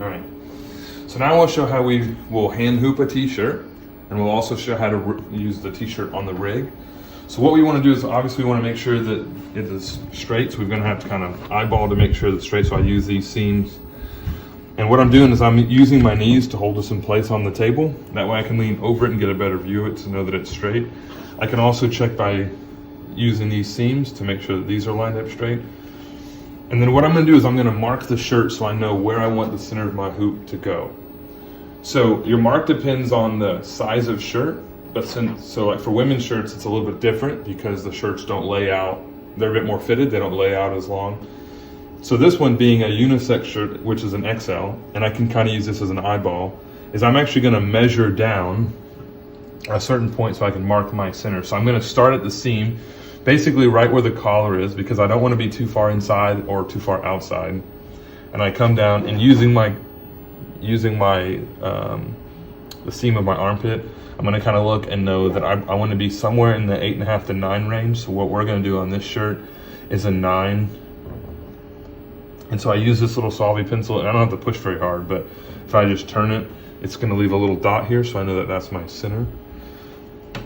All right. So now we'll show how we will hand hoop a t-shirt, and we'll also show how to use the t-shirt on the rig. So what we want to do is obviously we want to make sure that it is straight. So we're going to have to kind of eyeball to make sure that it's straight. So I use these seams. And what I'm doing is I'm using my knees to hold this in place on the table. That way I can lean over it and get a better view of it to know that it's straight. I can also check by using these seams to make sure that these are lined up straight. And then what I'm going to do is I'm going to mark the shirt so I know where I want the center of my hoop to go. So your mark depends on the size of shirt, but so like for women's shirts it's a little bit different because the shirts don't lay out, they're a bit more fitted, they don't lay out as long. So this one being a unisex shirt, which is an XL, and I can kind of use this as an eyeball, is I'm actually going to measure down a certain point so I can mark my center. So I'm going to start at the seam, basically right where the collar is, because I don't want to be too far inside or too far outside. And I come down and using the seam of my armpit, I'm going to kind of look and know that I want to be somewhere in the 8.5 to 9 range. So what we're going to do on this shirt is a 9. And so I use this little solvy pencil, and I don't have to push very hard, but if I just turn it, it's going to leave a little dot here, so I know that that's my center.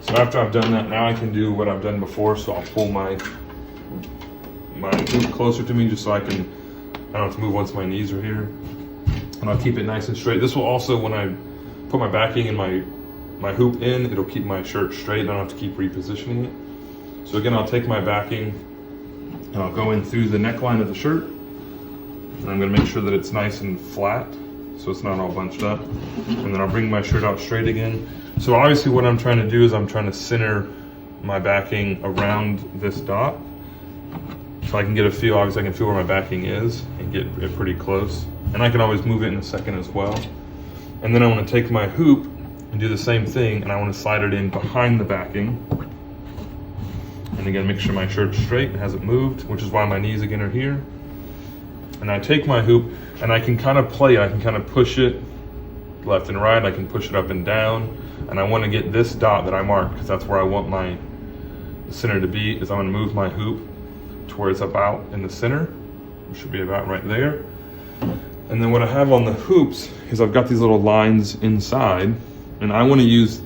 So after I've done that, now I can do what I've done before. So I'll pull my hoop closer to me just so I don't have to move once my knees are here. And I'll keep it nice and straight. This will also, when I put my backing and my hoop in, it'll keep my shirt straight. I don't have to keep repositioning it. So again, I'll take my backing and I'll go in through the neckline of the shirt. And I'm going to make sure that it's nice and flat so it's not all bunched up. And then I'll bring my shirt out straight again. So obviously what I'm trying to do is I'm trying to center my backing around this dot so I can get a feel. Obviously I can feel where my backing is and get it pretty close. And I can always move it in a second as well. And then I want to take my hoop and do the same thing, and I want to slide it in behind the backing. And again, make sure my shirt's straight and hasn't moved, which is why my knees again are here. And I take my hoop and I can kind of play it. I can kind of push it left and right. I can push it up and down. And I want to get this dot that I marked, because that's where I want my center to be, is I'm going to move my hoop to where it's about in the center. It should be about right there. And then what I have on the hoops is I've got these little lines inside, and I want to use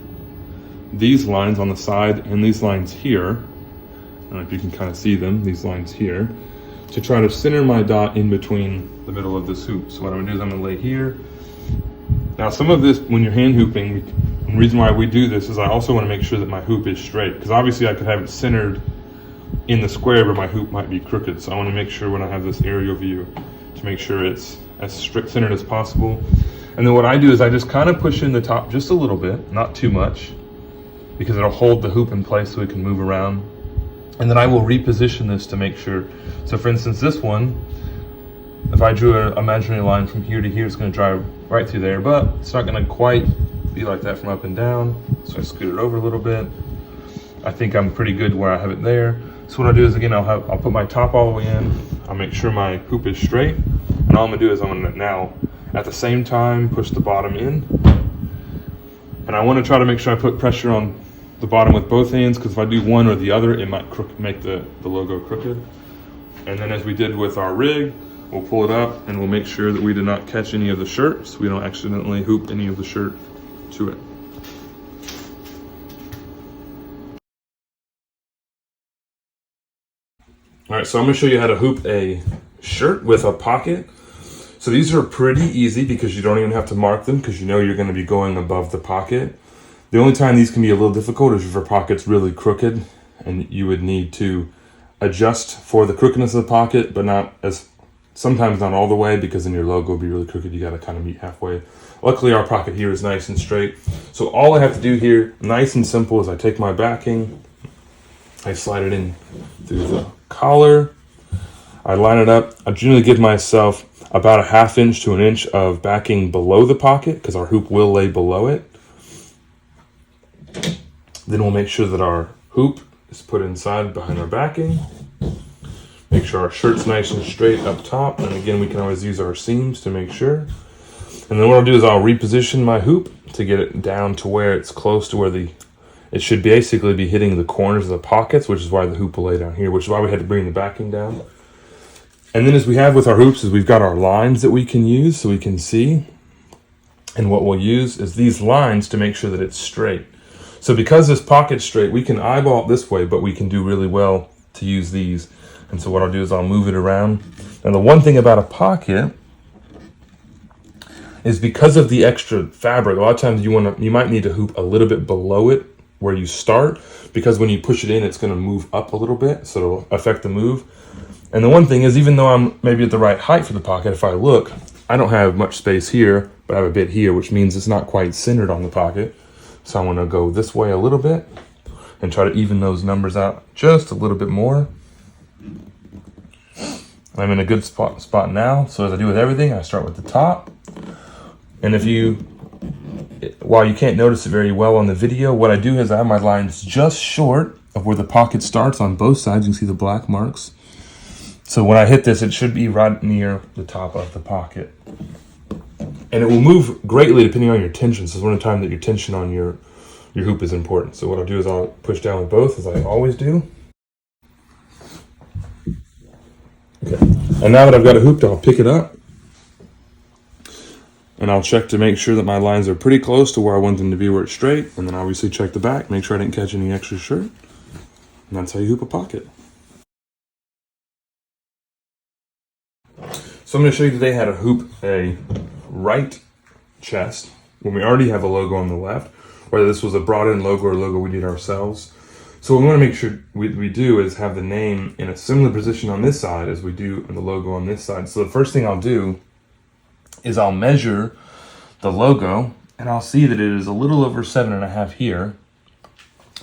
these lines on the side and these lines here. I don't know if you can kind of see them, these lines here, to try to center my dot in between the middle of this hoop. So what I'm gonna do is I'm gonna lay here. Now some of this, when you're hand hooping, the reason why we do this is I also wanna make sure that my hoop is straight, because obviously I could have it centered in the square, but my hoop might be crooked. So I wanna make sure when I have this aerial view to make sure it's as centered as possible. And then what I do is I just kind of push in the top just a little bit, not too much, because it'll hold the hoop in place so it can move around. And then I will reposition this to make sure. So for instance, this one, if I drew an imaginary line from here to here, it's going to drive right through there, but it's not going to quite be like that from up and down. So I scoot it over a little bit. I think I'm pretty good where I have it there. So what I'll do is, again, I'll put my top all the way in. I'll make sure my hoop is straight. And all I'm going to do is I'm going to now, at the same time, push the bottom in. And I want to try to make sure I put pressure on the bottom with both hands, because if I do one or the other, it might make the logo crooked. And then as we did with our rig, we'll pull it up and we'll make sure that we did not catch any of the shirt, so we don't accidentally hoop any of the shirt to it. All right, so I'm gonna show you how to hoop a shirt with a pocket. So these are pretty easy because you don't even have to mark them, because you know you're gonna be going above the pocket. The only time these can be a little difficult is if your pocket's really crooked and you would need to adjust for the crookedness of the pocket, but sometimes not all the way, because then your logo will be really crooked. You gotta kind of meet halfway. Luckily our pocket here is nice and straight. So all I have to do here, nice and simple, is I take my backing, I slide it in through the collar, I line it up. I generally give myself about a 1/2 inch to 1 inch of backing below the pocket, because our hoop will lay below it. Then we'll make sure that our hoop is put inside behind our backing. Make sure our shirt's nice and straight up top. And again, we can always use our seams to make sure. And then what I'll do is I'll reposition my hoop to get it down to where it's close to where it should basically be hitting the corners of the pockets, which is why the hoop will lay down here, which is why we had to bring the backing down. And then as we have with our hoops is we've got our lines that we can use so we can see. And what we'll use is these lines to make sure that it's straight. So because this pocket's straight, we can eyeball it this way, but we can do really well to use these. And so what I'll do is I'll move it around. Now the one thing about a pocket is because of the extra fabric, a lot of times you might need to hoop a little bit below it where you start, because when you push it in, it's gonna move up a little bit, so it'll affect the move. And the one thing is, even though I'm maybe at the right height for the pocket, if I look, I don't have much space here, but I have a bit here, which means it's not quite centered on the pocket. So I'm gonna go this way a little bit and try to even those numbers out just a little bit more. I'm in a good spot now. So as I do with everything, I start with the top. And while you can't notice it very well on the video, what I do is I have my lines just short of where the pocket starts on both sides. You can see the black marks. So when I hit this, it should be right near the top of the pocket. And it will move greatly depending on your tension. So it's one of the times that your tension on your hoop is important. So what I'll do is I'll push down with both, as I always do. Okay. And now that I've got it hooped, I'll pick it up. And I'll check to make sure that my lines are pretty close to where I want them to be, where it's straight. And then obviously check the back, make sure I didn't catch any extra shirt. And that's how you hoop a pocket. So I'm going to show you today how to hoop a right chest when we already have a logo on the left, whether this was a brought-in logo or a logo we did ourselves. So what we want to make sure we do is have the name in a similar position on this side as we do in the logo on this side. So the first thing I'll do is I'll measure the logo, and I'll see that it is a little over 7.5 here.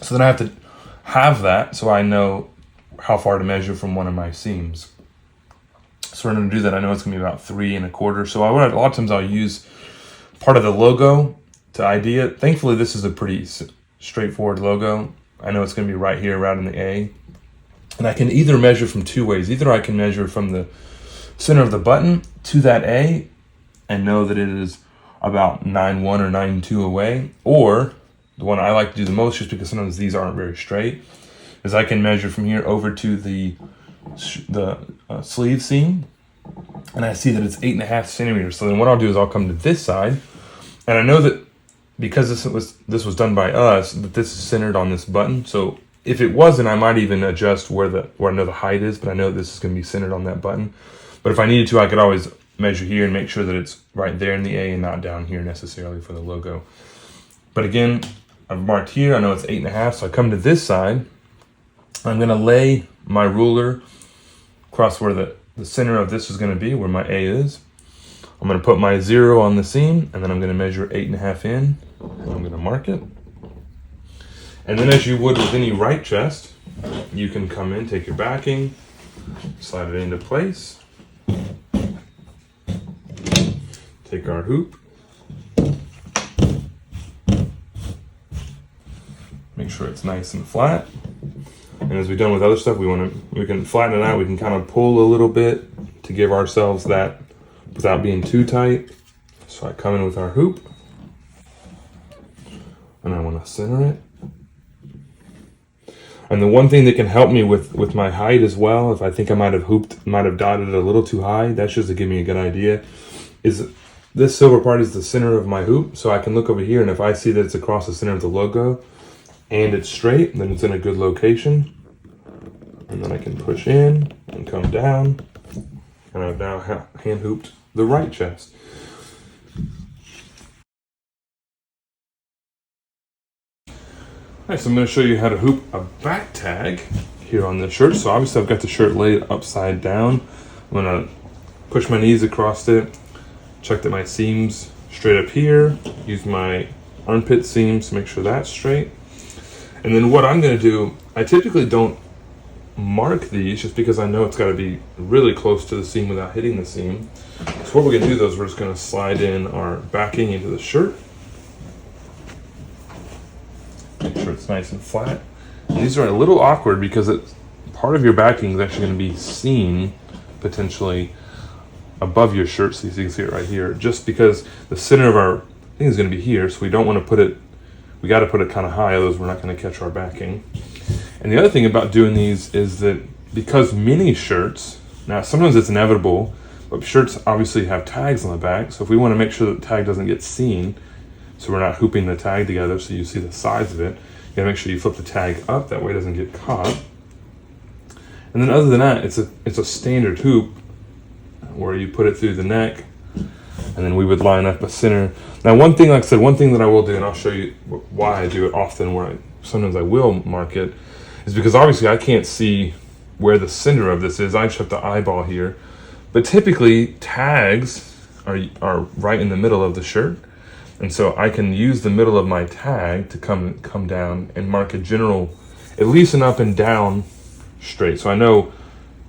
So then I have to have that so I know how far to measure from one of my seams. So in order to do that, I know it's gonna be about 3.25. So a lot of times I'll use part of the logo to ID it. Thankfully, this is a pretty straightforward logo. I know it's gonna be right here, right in the A. And I can either measure from two ways. Either I can measure from the center of the button to that A and know that it is about 9.1 or 9.2 away, or the one I like to do the most, just because sometimes these aren't very straight, is I can measure from here over to the sleeve seam, and I see that it's 8.5 centimeters. So then what I'll do is I'll come to this side, and I know that because this was done by us, that this is centered on this button. So if it wasn't, I might even adjust where I know the height is, but I know this is going to be centered on that button. But if I needed to, I could always measure here and make sure that it's right there in the A and not down here necessarily for the logo. But again, I've marked here, I know it's 8.5, so I come to this side. I'm gonna lay my ruler across where the center of this is gonna be, where my A is. I'm gonna put my 0 on the seam, and then I'm gonna measure 8.5 in, and I'm gonna mark it. And then as you would with any right chest, you can come in, take your backing, slide it into place. Take our hoop, make sure it's nice and flat. And as we've done with other stuff, we can flatten it out. We can kind of pull a little bit to give ourselves that without being too tight. So I come in with our hoop, and I want to center it. And the one thing that can help me with my height as well, if I think I might have dotted it a little too high, that's just to give me a good idea, is this silver part is the center of my hoop. So I can look over here, and if I see that it's across the center of the logo and it's straight, then it's in a good location. And then I can push in and come down, and I've now hand hooped the right chest. Alright, so I'm going to show you how to hoop a back tag here on this shirt. So obviously I've got the shirt laid upside down. I'm going to push my knees across it, check that my seam's straight up here, use my armpit seams to make sure that's straight. And then what I'm going to do, I typically don't mark these just because I know it's got to be really close to the seam without hitting the seam. So what we're going to do though is we're just going to slide in our backing into the shirt. Make sure it's nice and flat. And these are a little awkward because part of your backing is actually going to be seen potentially above your shirt, so you can see it right here, just because the center of our thing is going to be here, so we don't want to put it, we got to put it kind of high, otherwise we're not going to catch our backing. And the other thing about doing these is that because mini shirts Now, sometimes it's inevitable, but shirts obviously have tags on the back. So if we want to make sure that the tag doesn't get seen, so we're not hooping the tag together so you see the sides of it, you gotta make sure you flip the tag up, that way it doesn't get caught. And then other than that, it's a standard hoop where you put it through the neck, and then we would line up a center. Now, one thing, like I said, one thing that I will do, and I'll show you why I do it often, where sometimes I will mark it, is because obviously I can't see where the center of this is. I just have to eyeball here. But typically, tags are right in the middle of the shirt. And so I can use the middle of my tag to come down and mark a general, at least an up and down straight. So I know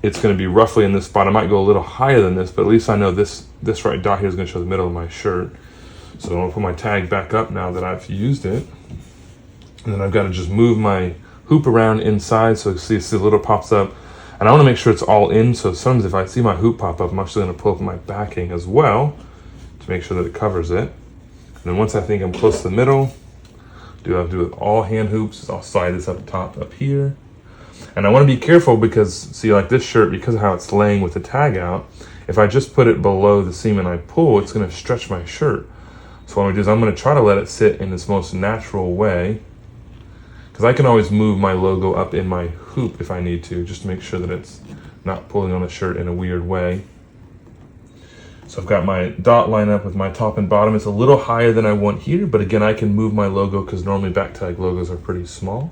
it's going to be roughly in this spot. I might go a little higher than this, but at least I know this right dot here is going to show the middle of my shirt. So I'm going to put my tag back up now that I've used it. And then I've got to just move my hoop around inside so you see the little pops up. And I want to make sure it's all in. So sometimes if I see my hoop pop up, I'm actually going to pull up my backing as well to make sure that it covers it. And then once I think I'm close to the middle, I have to do with all hand hoops. I'll slide this up top up here. And I want to be careful because, see, like this shirt, because of how it's laying with the tag out, if I just put it below the seam and I pull, it's going to stretch my shirt. So what I'm going to do is I'm going to try to let it sit in this most natural way, because I can always move my logo up in my hoop if I need to, just to make sure that it's not pulling on the shirt in a weird way. So I've got my dot line up with my top and bottom. It's a little higher than I want here, but again, I can move my logo because normally back tag logos are pretty small.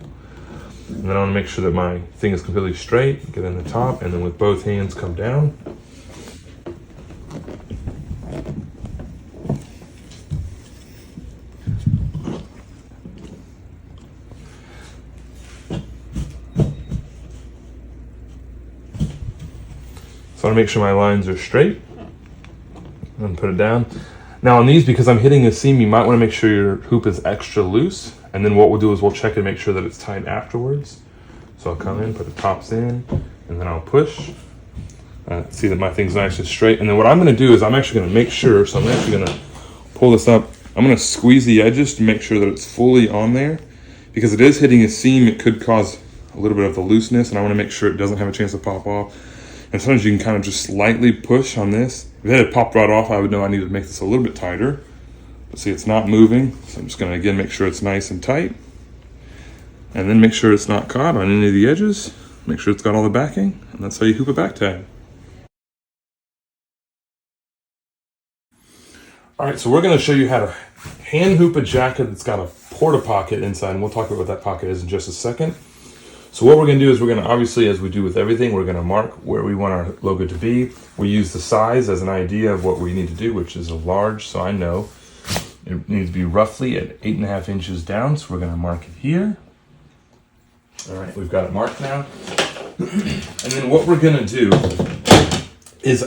And then I want to make sure that my thing is completely straight, get in the top, and then with both hands come down. So I want to make sure my lines are straight and put it down. Now on these, because I'm hitting a seam, you might want to make sure your hoop is extra loose. And then what we'll do is we'll check and make sure that it's tight afterwards. So I'll come in, put the tops in, and then I'll push. See that my thing's nice and straight. And then what I'm going to do is I'm actually going to make sure, so I'm actually going to pull this up. I'm going to squeeze the edges to make sure that it's fully on there. Because it is hitting a seam, it could cause a little bit of a looseness, and I want to make sure it doesn't have a chance to pop off. And sometimes you can kind of just slightly push on this. If it had popped right off, I would know I need to make this a little bit tighter. But see, it's not moving. So I'm just going to, again, make sure it's nice and tight. And then make sure it's not caught on any of the edges. Make sure it's got all the backing. And that's how you hoop a back tag. All right, so we're going to show you how to hand hoop a jacket that's got a porta pocket inside. And we'll talk about what that pocket is in just a second. So what we're going to do is we're going to, obviously, as we do with everything, we're going to mark where we want our logo to be. We use the size as an idea of what we need to do, which is a large, so I know it needs to be roughly at 8.5 inches down. So we're going to mark it here. All right, we've got it marked now. And then what we're going to do is,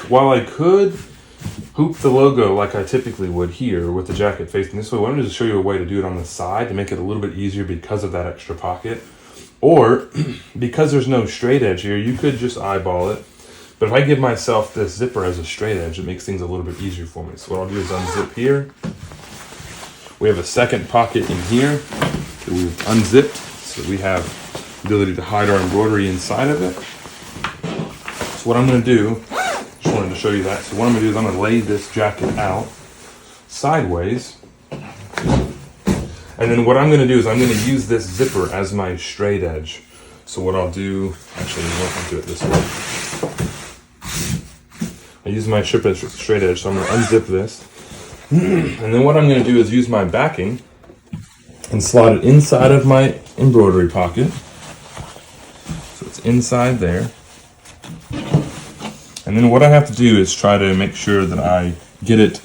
while I could hoop the logo like I typically would here with the jacket facing this way, I wanted to show you a way to do it on the side to make it a little bit easier because of that extra pocket. Or, because there's no straight edge here, you could just eyeball it. But if I give myself this zipper as a straight edge, it makes things a little bit easier for me. So what I'll do is unzip here. We have a second pocket in here that we've unzipped, so we have the ability to hide our embroidery inside of it. So what I'm going to do, just wanted to show you that. So what I'm going to do is I'm going to lay this jacket out sideways. And then what I'm going to do is I'm going to use this zipper as my straight edge. So what I'll do, actually, I'll do it this way. I use my straight edge, so I'm going to unzip this. And then what I'm going to do is use my backing and slide it inside of my embroidery pocket. So it's inside there. And then what I have to do is try to make sure that I get it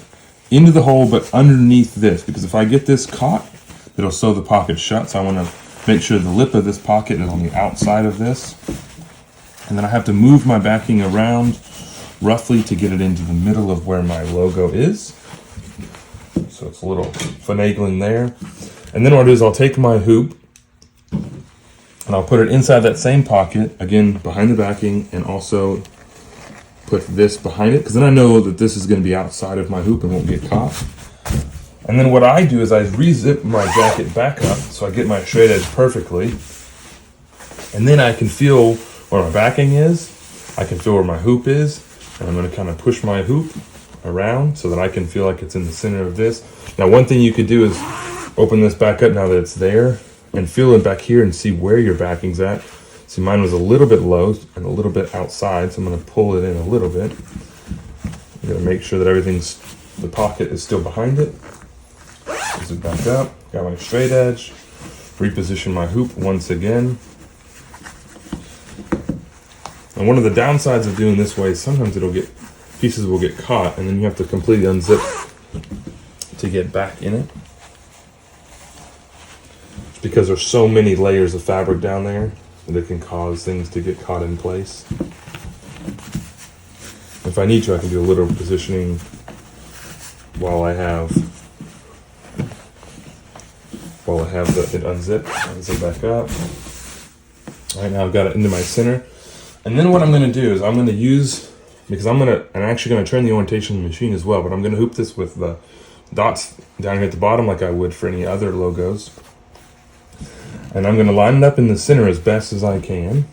into the hole, but underneath this, because if I get this caught, it'll sew the pocket shut. So I want to make sure the lip of this pocket is on the outside of this. And then I have to move my backing around roughly to get it into the middle of where my logo is. So it's a little finagling there. And then what I'll do is I'll take my hoop and I'll put it inside that same pocket, again, behind the backing, and also put this behind it, because then I know that this is going to be outside of my hoop and won't get caught. And then what I do is I re-zip my jacket back up so I get my straight edge perfectly. And then I can feel where my backing is. I can feel where my hoop is, and I'm going to kind of push my hoop around so that I can feel like it's in the center of this. Now, one thing you could do is open this back up now that it's there and feel it back here and see where your backing's at. See, mine was a little bit low and a little bit outside, so I'm going to pull it in a little bit. I'm going to make sure that the pocket is still behind it. Put it back up, got my straight edge, reposition my hoop once again. And one of the downsides of doing this way is sometimes pieces will get caught, and then you have to completely unzip to get back in it. It's because there's so many layers of fabric down there that it can cause things to get caught in place. If I need to, I can do a little positioning while I have it unzip back up. All right, now I've got it into my center. And then what I'm going to do is I'm going to use, because I'm actually going to turn the orientation of the machine as well, but I'm going to hoop this with the dots down here at the bottom like I would for any other logos. And I'm going to line it up in the center as best as I can.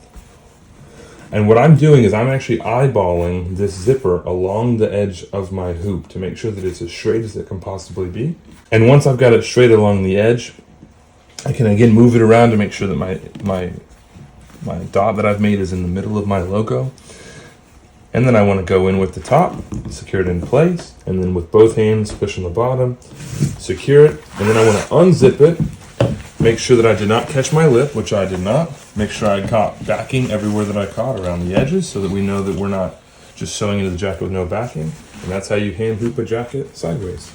And what I'm doing is I'm actually eyeballing this zipper along the edge of my hoop to make sure that it's as straight as it can possibly be. And once I've got it straight along the edge, I can again move it around to make sure that my dot that I've made is in the middle of my logo. And then I want to go in with the top, secure it in place, and then with both hands push on the bottom, secure it, and then I want to unzip it, make sure that I did not catch my lip, which I did not, make sure I caught backing everywhere that I caught around the edges so that we know that we're not just sewing into the jacket with no backing. And that's how you hand hoop a jacket sideways.